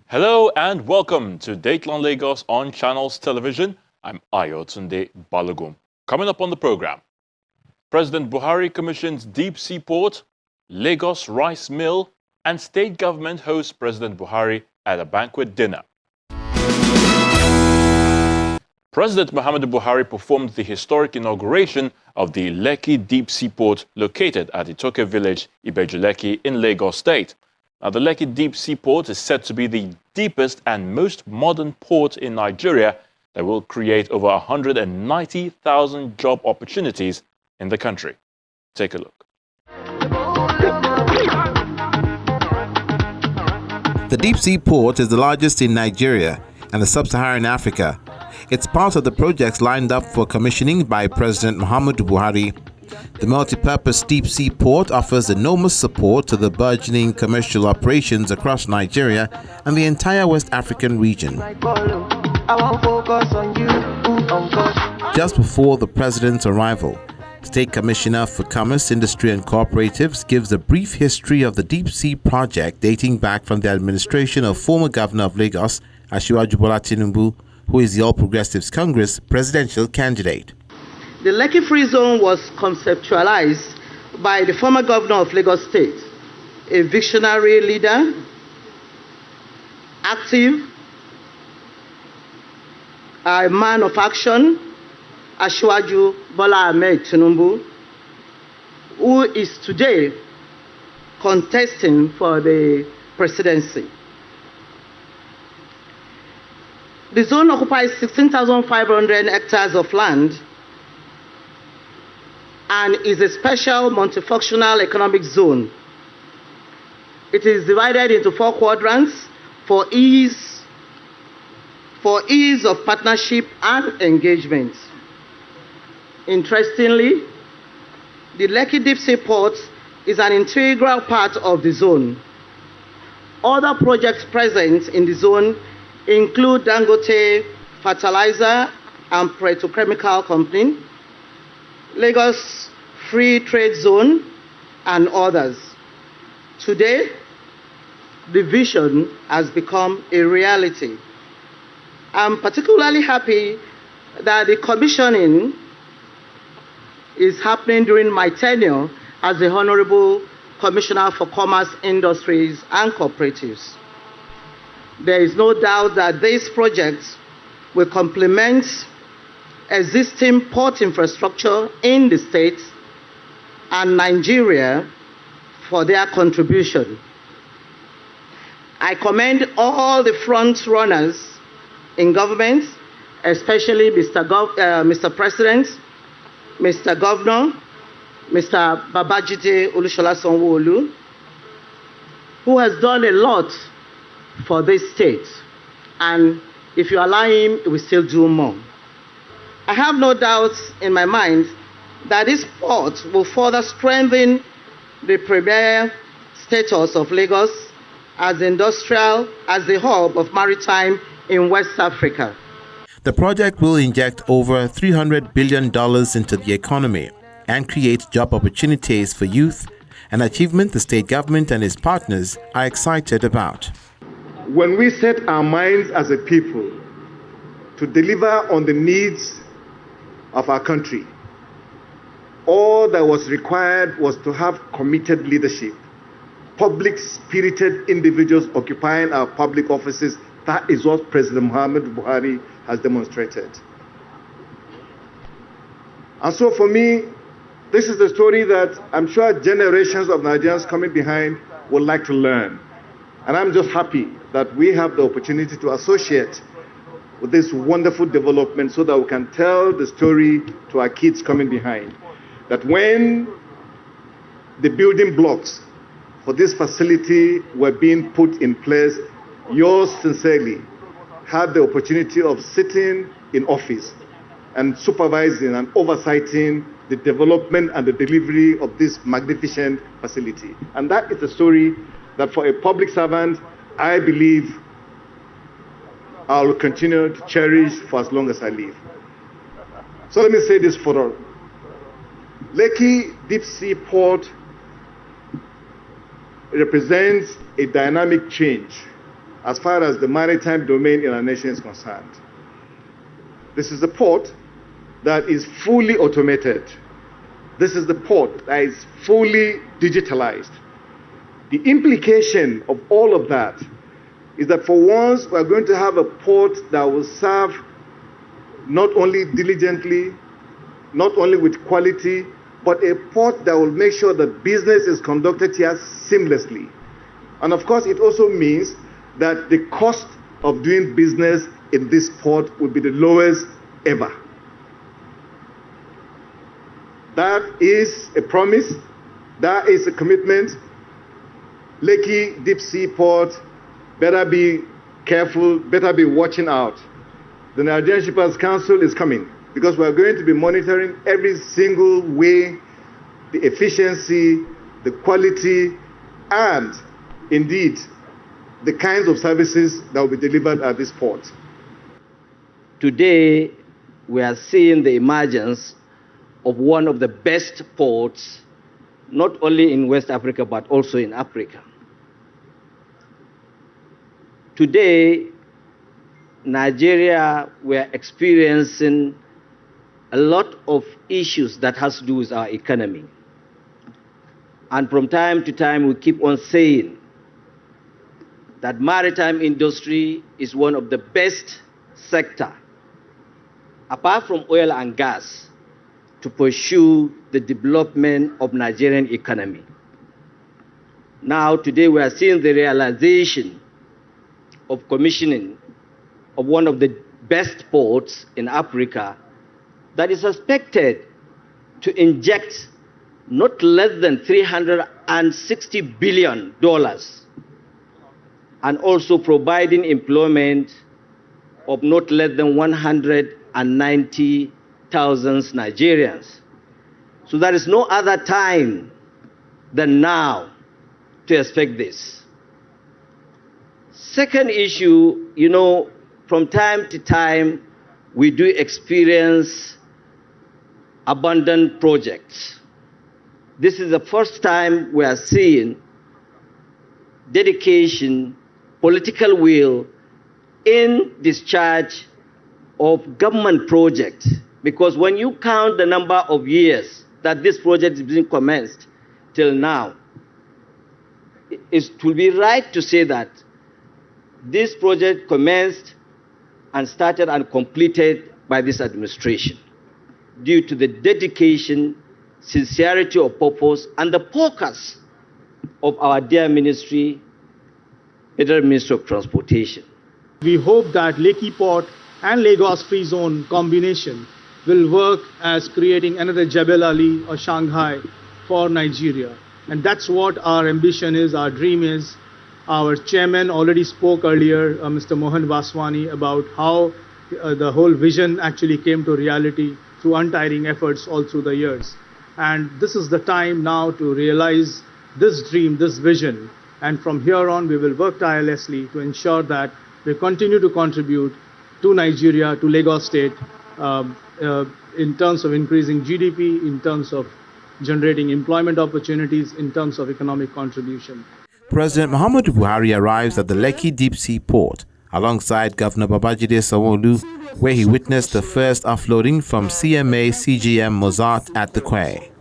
Hello and welcome to Dateline Lagos on Channels Television. I'm Ayotunde Balogun. Coming up on the program, President Buhari commissions deep sea port, Lagos rice mill, and state government hosts President Buhari at a banquet dinner. President Muhammadu Buhari performed the historic inauguration of the Lekki deep sea port located at Itoke village, Ibeju-Lekki in Lagos State. Now, the Lekki deep sea port is said to be the deepest and most modern port in Nigeria that will create over 190,000 job opportunities in the country. Take a look. The deep sea port is the largest in Nigeria and the sub-Saharan Africa. It's part of the projects lined up for commissioning by President Muhammadu Buhari. The multi-purpose deep sea port offers enormous support to the burgeoning commercial operations across Nigeria and the entire West African region. Just before the president's arrival, State Commissioner for Commerce, Industry and Cooperatives gives a brief history of the deep sea project dating back from the administration of former Governor of Lagos, Asiwaju Bola Tinubu, who is the All Progressives Congress presidential candidate. The Lekki Free Zone was conceptualized by the former governor of Lagos State, a visionary leader, active, a man of action, Asiwaju Bola Tinubu, who is today contesting for the presidency. The zone occupies 16,500 hectares of land and is a special multifunctional economic zone. It is divided into 4 quadrants for ease of partnership and engagement. Interestingly, the Lekki Deep Sea Port is an integral part of the zone. Other projects present in the zone include Dangote Fertilizer and Petrochemical Company, Lagos Free Trade Zone, and others. Today, the vision has become a reality. I'm particularly happy that the commissioning is happening during my tenure as the Honorable Commissioner for Commerce, Industries and Cooperatives. There is no doubt that these projects will complement existing port infrastructure in the state and Nigeria for their contribution. I commend all the front runners in government, especially Mr. President, Mr. Governor, Mr. Babajide Olusola Sanwo-Olu, who has done a lot for this state, and if you allow him, he will still do more. I have no doubts in my mind that this port will further strengthen the premier status of Lagos as the hub of maritime in West Africa. The project will inject over $300 billion into the economy and create job opportunities for youth, an achievement the state government and its partners are excited about. When we set our minds as a people to deliver on the needs of our country, all that was required was to have committed leadership, public-spirited individuals occupying our public offices. That is what President Muhammadu Buhari has demonstrated. And so for me, this is the story that I'm sure generations of Nigerians coming behind would like to learn. And I'm just happy that we have the opportunity to associate with this wonderful development so that we can tell the story to our kids coming behind. That when the building blocks for this facility were being put in place, yours sincerely had the opportunity of sitting in office and supervising and oversighting the development and the delivery of this magnificent facility. And that is a story that for a public servant, I believe I will continue to cherish for as long as I live. So let me say this for all. Lekki Deep Sea Port represents a dynamic change as far as the maritime domain in our nation is concerned. This is a port that is fully automated. This is the port that is fully digitalized. The implication of all of that is that for once we're going to have a port that will serve not only diligently, not only with quality, but a port that will make sure that business is conducted here seamlessly. And of course, it also means that the cost of doing business in this port will be the lowest ever. That is a promise. That is a commitment. Lekki Deep Sea Port better be careful, better be watching out. The Nigerian Shippers Council is coming because we're going to be monitoring every single way, the efficiency, the quality, and indeed the kinds of services that will be delivered at this port. Today, we are seeing the emergence of one of the best ports, not only in West Africa, but also in Africa. Today, Nigeria, we are experiencing a lot of issues that has to do with our economy. And from time to time, we keep on saying that maritime industry is one of the best sector, apart from oil and gas, to pursue the development of Nigerian economy. Now, today we are seeing the realization of commissioning of one of the best ports in Africa that is expected to inject not less than $360 billion and also providing employment of not less than 190,000 Nigerians. So there is no other time than now to expect this. Second issue, from time to time, we do experience abandoned projects. This is the first time we are seeing dedication, political will in discharge of government projects. Because when you count the number of years that this project is being commenced till now, it will be right to say that this project commenced and started and completed by this administration due to the dedication, sincerity of purpose, and the focus of our dear ministry, Federal Ministry of Transportation. We hope that Lekki Port and Lagos Free Zone combination will work as creating another Jebel Ali or Shanghai for Nigeria. And that's what our ambition is, our dream is. Our chairman already spoke earlier, Mr. Mohan Vaswani, about how the whole vision actually came to reality through untiring efforts all through the years. And this is the time now to realize this dream, this vision. And from here on, we will work tirelessly to ensure that we continue to contribute to Nigeria, to Lagos State, in terms of increasing GDP, in terms of generating employment opportunities, in terms of economic contribution. President Muhammadu Buhari arrives at the Lekki Deep Sea Port alongside Governor Babajide Sanwo-Olu, where he witnessed the first offloading from CMA CGM Mozart at the quay.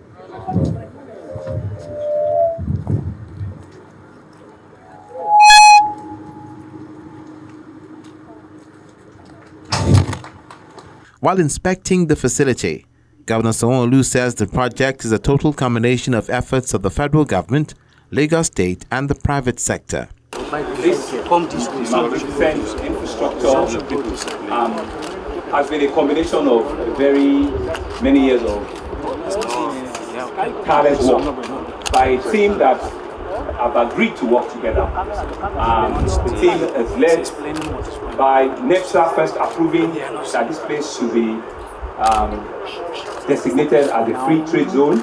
While inspecting the facility, Governor Sanwo-Olu says the project is a total combination of efforts of the federal government, Lagos State, and the private sector. This defense infrastructure has been a combination of very many years of tireless work by a team that have agreed to work together. The team is led by NEPSA first approving that this place should be designated as a free trade zone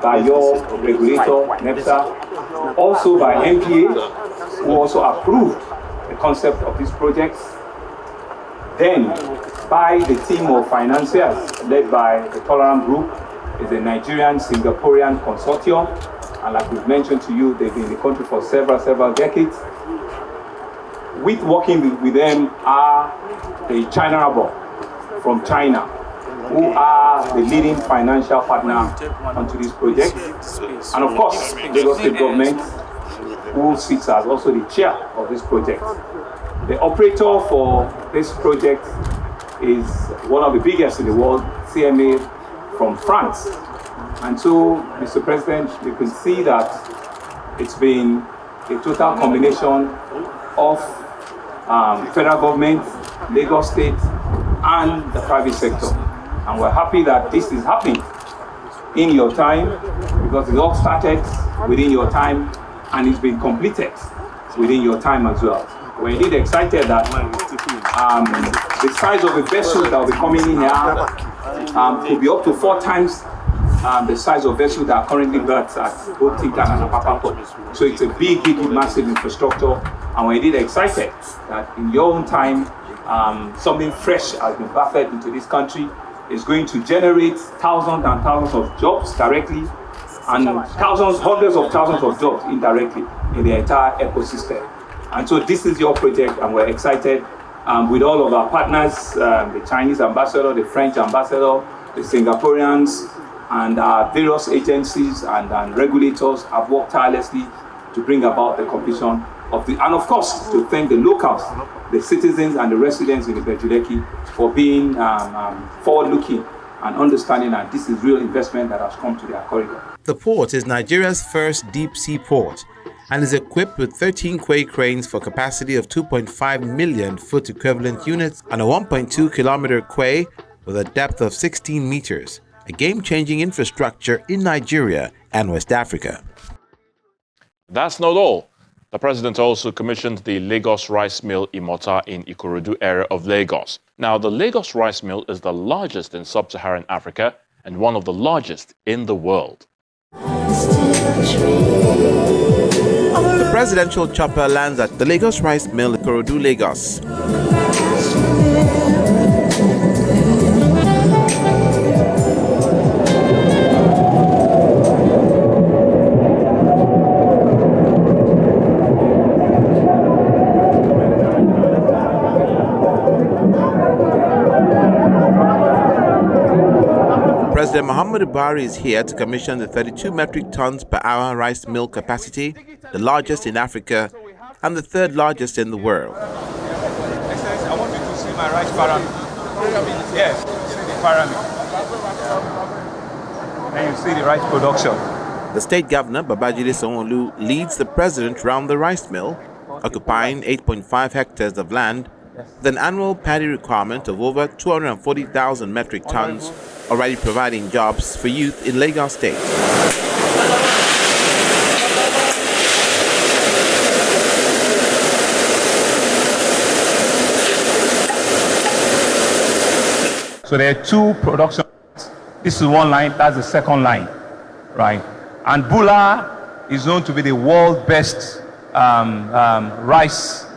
by your regulator, NEPSA, also by MPA, who also approved the concept of this project, then by the team of financiers led by the Tolerant Group, is a Nigerian-Singaporean consortium, and like we've mentioned to you, they've been in the country for several decades. with working with them are the China Rubber from China, who are the leading financial partner onto this project. And of course, Lagos State Government, who sits as also the chair of this project. The operator for this project is one of the biggest in the world, CMA from France. And so, Mr. President, you can see that it's been a total combination of federal government, Lagos State, and the private sector. And we're happy that this is happening in your time, because it all started within your time and it's been completed within your time as well. We're indeed excited that the size of the vessels that will be coming in here could be up to 4 times the size of vessels that are currently built at both Tinkan and Apapa Port. So it's a big, massive infrastructure, and we're indeed excited that in your own time, something fresh has been birthed into this country. Is going to generate thousands and thousands of jobs directly, and thousands, hundreds of thousands of jobs indirectly in the entire ecosystem. And so this is your project, and we're excited with all of our partners, the Chinese ambassador, the French ambassador, the Singaporeans, and various agencies and regulators have worked tirelessly to bring about the completion of the, and of course, to thank the locals, the citizens and the residents in Ibeju-Lekki for being forward-looking and understanding that this is real investment that has come to their corridor. The port is Nigeria's first deep-sea port and is equipped with 13 quay cranes for capacity of 2.5 million foot equivalent units and a 1.2-kilometer quay with a depth of 16 meters, a game-changing infrastructure in Nigeria and West Africa. That's not all. The president also commissioned the Lagos Rice Mill Imota in Ikorodu area of Lagos. Now, the Lagos Rice Mill is the largest in sub-Saharan Africa and one of the largest in the world. The presidential chopper lands at the Lagos Rice Mill, Ikorodu, Lagos. President Muhammadu Buhari is here to commission the 32 metric tons per hour rice mill capacity, the largest in Africa and the third largest in the world. Excellency, I want you to see my rice pyramid. Yes, see the pyramid. And you see the rice production. The state governor, Babajide Sanwo-Olu, leads the president round the rice mill, occupying 8.5 hectares of land, with an annual paddy requirement of over 240,000 metric tons, already providing jobs for youth in Lagos State. So there are 2 production. This is one line, that's the second line, right? And Bula is known to be the world's best rice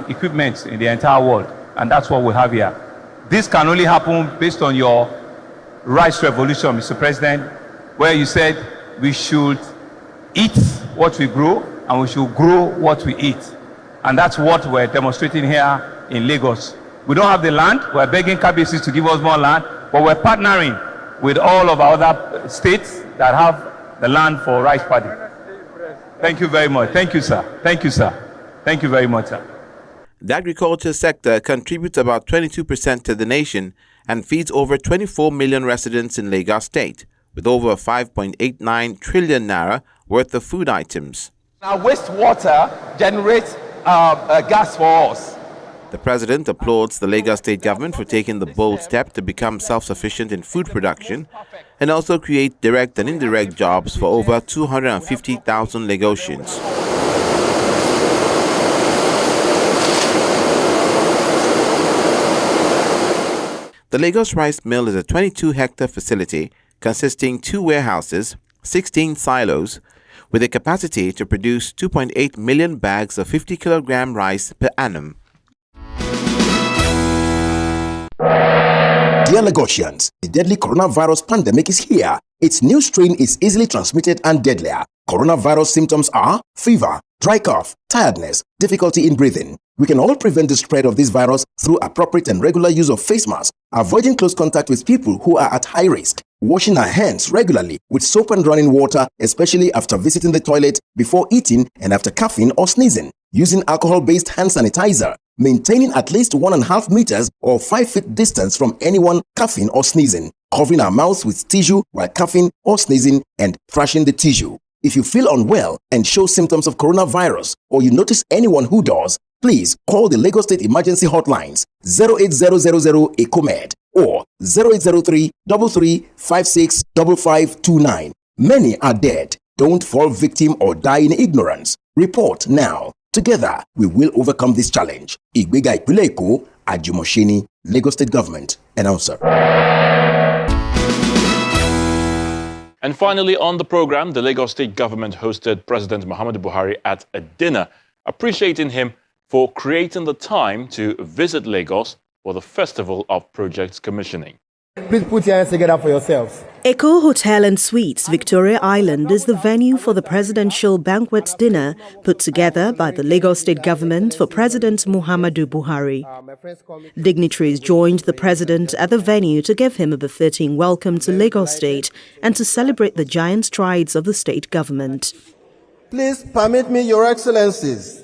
equipment in the entire world, and that's what we have here. This can only happen based on your rice revolution, Mr. President, where you said we should eat what we grow and we should grow what we eat. And that's what we're demonstrating here in Lagos. We don't have the land, we're begging KBC to give us more land, but we're partnering with all of our other states that have the land for rice paddy. Thank you very much. Thank you, sir. Thank you, sir. Thank you very much, sir. The agriculture sector contributes about 22% to the nation and feeds over 24 million residents in Lagos State, with over 5.89 trillion naira worth of food items. Now, wastewater generates gas for us. The president applauds the Lagos State government for taking the bold step to become self-sufficient in food production and also create direct and indirect jobs for over 250,000 Lagosians. The Lagos Rice Mill is a 22-hectare facility consisting 2 warehouses, 16 silos, with a capacity to produce 2.8 million bags of 50-kilogram rice per annum. Dear Lagosians, the deadly coronavirus pandemic is here. Its new strain is easily transmitted and deadlier. Coronavirus symptoms are fever, dry cough, tiredness, difficulty in breathing. We can all prevent the spread of this virus through appropriate and regular use of face masks, avoiding close contact with people who are at high risk, washing our hands regularly with soap and running water, especially after visiting the toilet, before eating, and after coughing or sneezing, using alcohol-based hand sanitizer, maintaining at least 1.5 meters or 5 feet distance from anyone coughing or sneezing, covering our mouths with tissue while coughing or sneezing, and brushing the tissue. If you feel unwell and show symptoms of coronavirus, or you notice anyone who does, please call the Lagos State Emergency Hotlines 08000 ECOMED or 0803 3356 5529. Many are dead. Don't fall victim or die in ignorance. Report now. Together, we will overcome this challenge. Igbega Ipinle Eko, Ajumosheni, Lagos State Government. Announcer. And finally, on the program, the Lagos State Government hosted President Muhammadu Buhari at a dinner, appreciating him for creating the time to visit Lagos for the Festival of Projects Commissioning. Please put your hands together for yourselves. Echo Hotel and Suites, Victoria Island, is the venue for the presidential banquet dinner put together by the Lagos State Government for President Muhammadu Buhari. Dignitaries joined the president at the venue to give him a befitting welcome to Lagos State and to celebrate the giant strides of the state government. Please permit me, Your Excellencies.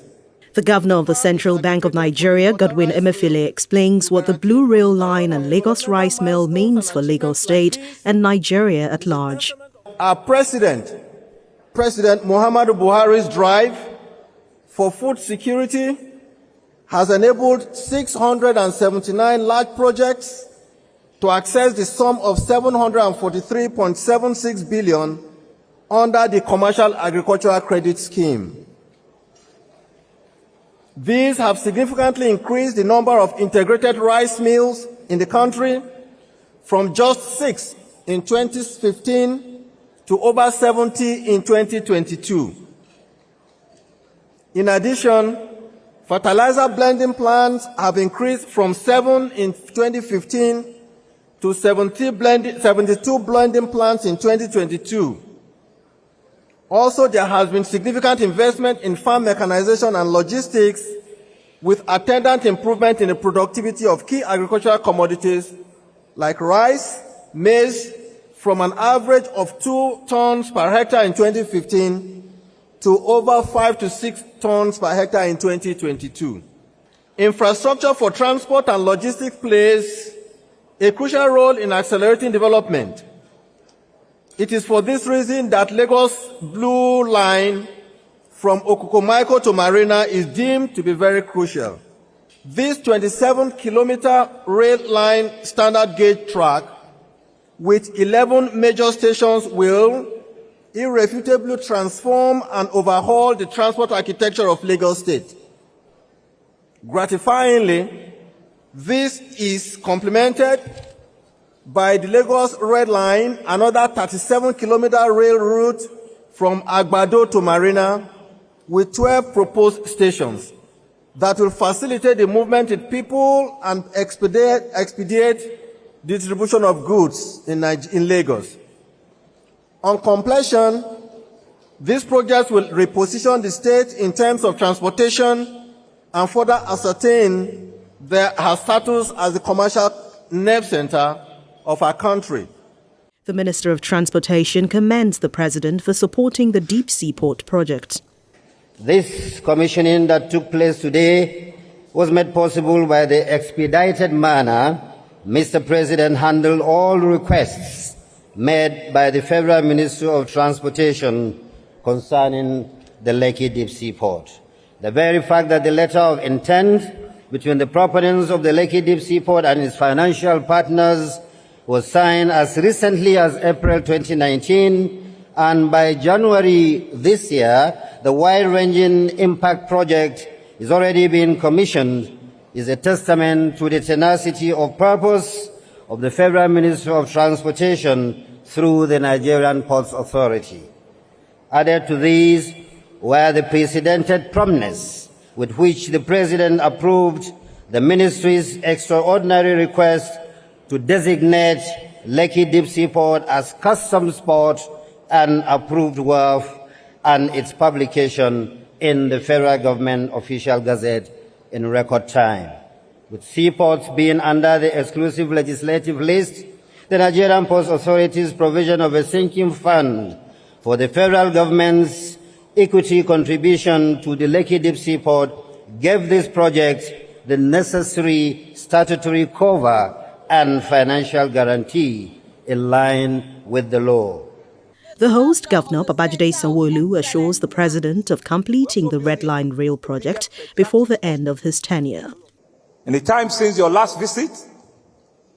The governor of the Central Bank of Nigeria, Godwin Emefiele, explains what the Blue Rail Line and Lagos Rice Mill means for Lagos State and Nigeria at large. Our President Muhammadu Buhari's drive for food security has enabled 679 large projects to access the sum of 743.76 billion under the Commercial Agricultural Credit Scheme. These have significantly increased the number of integrated rice mills in the country from just 6 in 2015 to over 70 in 2022. In addition, fertilizer blending plants have increased from 7 in 2015 to 72 blending plants in 2022. Also, there has been significant investment in farm mechanization and logistics, with attendant improvement in the productivity of key agricultural commodities like rice, maize, from an average of 2 tons per hectare in 2015 to over 5 to 6 tons per hectare in 2022. Infrastructure for transport and logistics plays a crucial role in accelerating development. It is for this reason that Lagos Blue Line from Okukomaiko to Marina is deemed to be very crucial. This 27-kilometer rail line standard gauge track with 11 major stations will irrefutably transform and overhaul the transport architecture of Lagos State. Gratifyingly, this is complemented by the Lagos Red Line, another 37-kilometer rail route from Agbado to Marina, with 12 proposed stations that will facilitate the movement of people and expedite distribution of goods in Lagos. On completion, these projects will reposition the state in terms of transportation and further ascertain her status as the commercial nerve center of our country. The Minister of Transportation commends the President for supporting the Deep Sea Port project. This commissioning that took place today was made possible by the expedited manner Mr. President handled all requests made by the Federal Ministry of Transportation concerning the Lekki Deep Sea Port. The very fact that the letter of intent between the proponents of the Lekki Deep Sea Port and its financial partners was signed as recently as April 2019, and by January this year, the wide-ranging impact project is already being commissioned, is a testament to the tenacity of purpose of the Federal Ministry of Transportation through the Nigerian Ports Authority. Added to these were the precedented promptness with which the President approved the Ministry's extraordinary request to designate Lekki Deep Sea Port as customs port and approved wharf, and its publication in the Federal Government Official Gazette in record time. With seaports being under the exclusive legislative list, the Nigerian Ports Authority's provision of a sinking fund for the federal government's equity contribution to the Lekki Deep Seaport gave this project the necessary statutory cover and financial guarantee in line with the law. The host governor, Babajide Sanwo-Olu, assures the president of completing the Red Line Rail project before the end of his tenure. In the time since your last visit,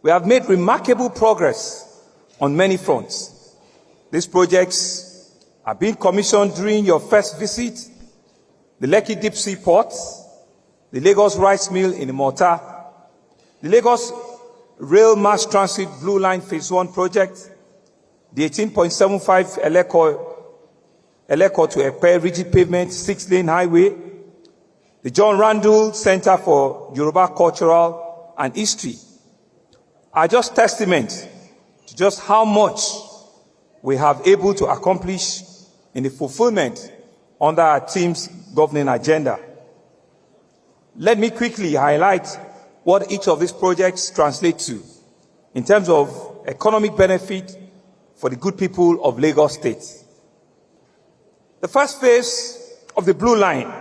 we have made remarkable progress on many fronts. These projects are being commissioned during your first visit: the Lekki Deep Sea Port, the Lagos Rice Mill in Imota, the Lagos Rail Mass Transit Blue Line Phase 1 project, the 18.75 Eleko to Epe rigid pavement 6-lane highway, the John Randall Center for Yoruba Cultural and History are just testament to just how much we have able to accomplish in the fulfillment under our team's governing agenda. Let me quickly highlight what each of these projects translate to in terms of economic benefit for the good people of Lagos State. The first phase of the Blue Line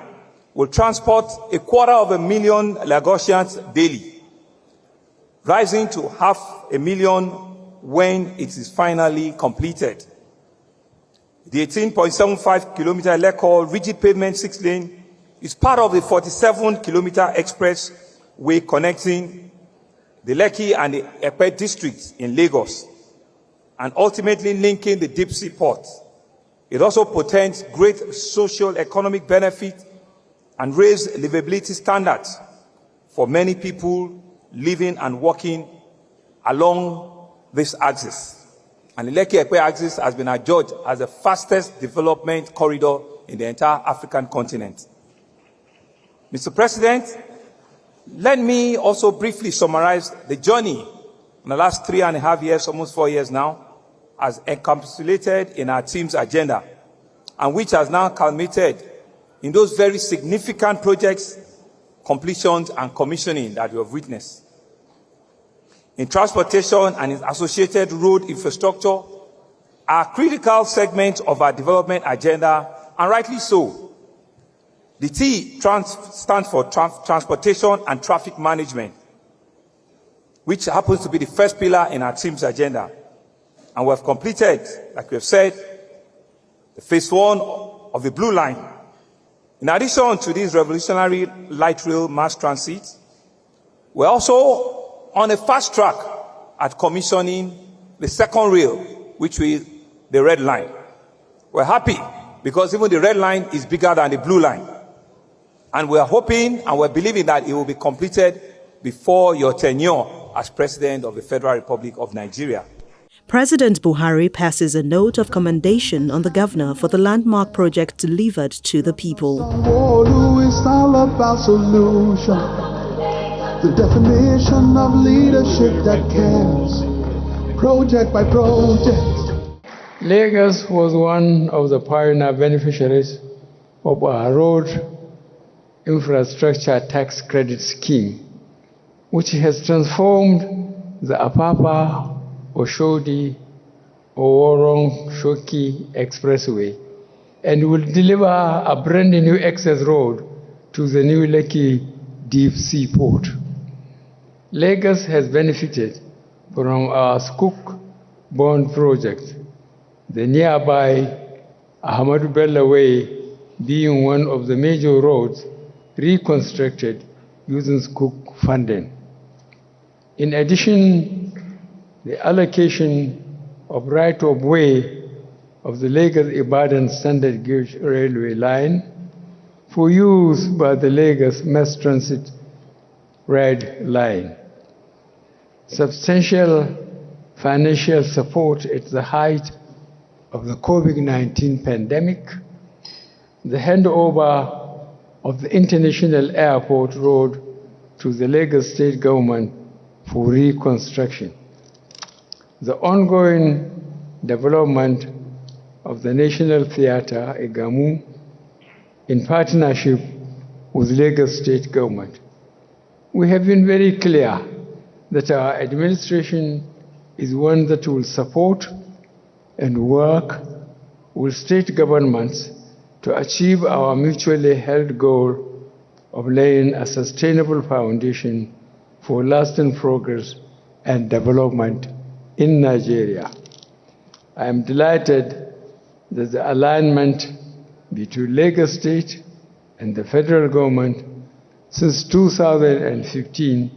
will transport 250,000 Lagosians daily, rising to 500,000 when it is finally completed. The 18.75-kilometer Eleko rigid pavement 6-lane is part of the 47-kilometer expressway connecting the Lekki and the Epe districts in Lagos and ultimately linking the deep sea port. It also portends great social economic benefit and raise livability standards for many people living and working along this axis. And the Lekki-Epe axis has been adjudged as the fastest development corridor in the entire African continent. Mr. President, let me also briefly summarize the journey in the last 3.5 years, almost 4 years now, as encapsulated in our team's agenda, and which has now culminated in those very significant projects, completions, and commissioning that we have witnessed. In transportation and in associated road infrastructure are critical segments of our development agenda, and rightly so. The T stands for transportation and traffic management, which happens to be the first pillar in our team's agenda. And we have completed, like we have said, the phase 1 of the Blue Line. In addition to this revolutionary light rail mass transit, we're also on a fast track at commissioning the second rail, which is the Red Line. We're happy because even the Red Line is bigger than the Blue Line. And we're hoping and we're believing that it will be completed before your tenure as President of the Federal Republic of Nigeria. President Buhari passes a note of commendation on the governor for the landmark project delivered to the people. It's all about solution, the definition of leadership that cares, project by project. Lagos was one of the pioneer beneficiaries of our road infrastructure tax credit scheme, which has transformed the Apapa, Oshodi, Oworong, Shoki Expressway and will deliver a brand new access road to the new Lekki Deep Sea Port. Lagos has benefited from our Skook Bond project, the nearby Ahmadu Bello Way being one of the major roads reconstructed using Skook funding. In addition, the allocation of right-of-way of the Lagos-Ibadan Standard Gauge Railway line for use by the Lagos Mass Transit Red Line. Substantial financial support at the height of the COVID-19 pandemic, the handover of the International Airport Road to the Lagos State Government for reconstruction, the ongoing development of the National Theatre, Egamu, in partnership with Lagos State Government. We have been very clear that our administration is one that will support and work with state governments to achieve our mutually held goal of laying a sustainable foundation for lasting progress and development in Nigeria. I am delighted that the alignment between Lagos State and the federal government since 2015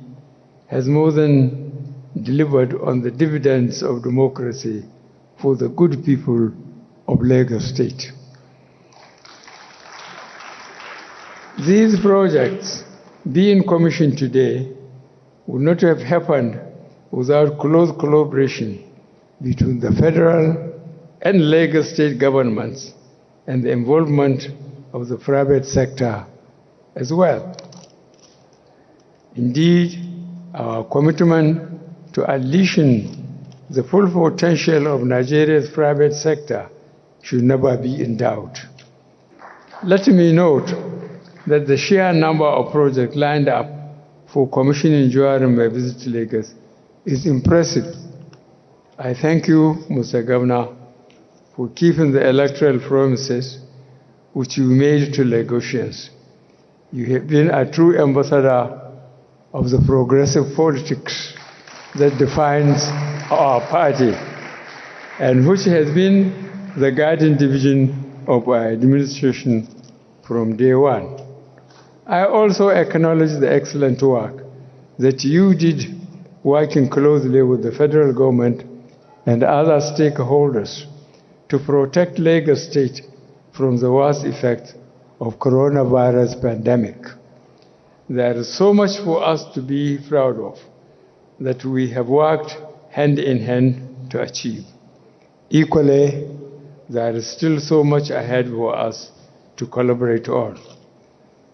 has more than delivered on the dividends of democracy for the good people of Lagos State. These projects being commissioned today would not have happened without close collaboration between the federal and Lagos State governments and the involvement of the private sector as well. Indeed, our commitment to unleashing the full potential of Nigeria's private sector should never be in doubt. Let me note that the sheer number of projects lined up for commissioning during my visit to Lagos is impressive. I thank you, Mr. Governor, for keeping the electoral promises which you made to Lagosians. You have been a true ambassador of the progressive politics that defines our party and which has been the guiding division of our administration from day one. I also acknowledge the excellent work that you did working closely with the federal government and other stakeholders to protect Lagos State from the worst effects of coronavirus pandemic. There is so much for us to be proud of that we have worked hand in hand to achieve. Equally, there is still so much ahead for us to collaborate on.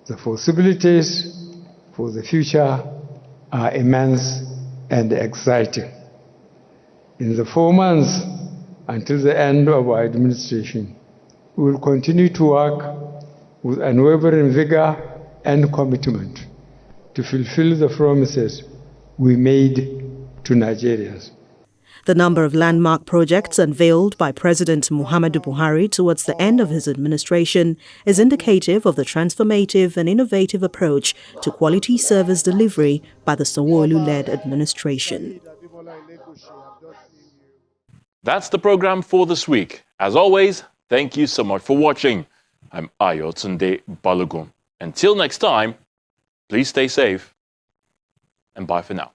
The possibilities for the future are immense and exciting. In the 4 months until the end of our administration, we will continue to work with unwavering vigor and commitment to fulfill the promises we made to Nigerians. The number of landmark projects unveiled by President Muhammadu Buhari towards the end of his administration is indicative of the transformative and innovative approach to quality service delivery by the Sanwo-Olu-led administration. That's the program for this week. As always, thank you so much for watching. I'm Ayotunde Balogun. Until next time, please stay safe and bye for now.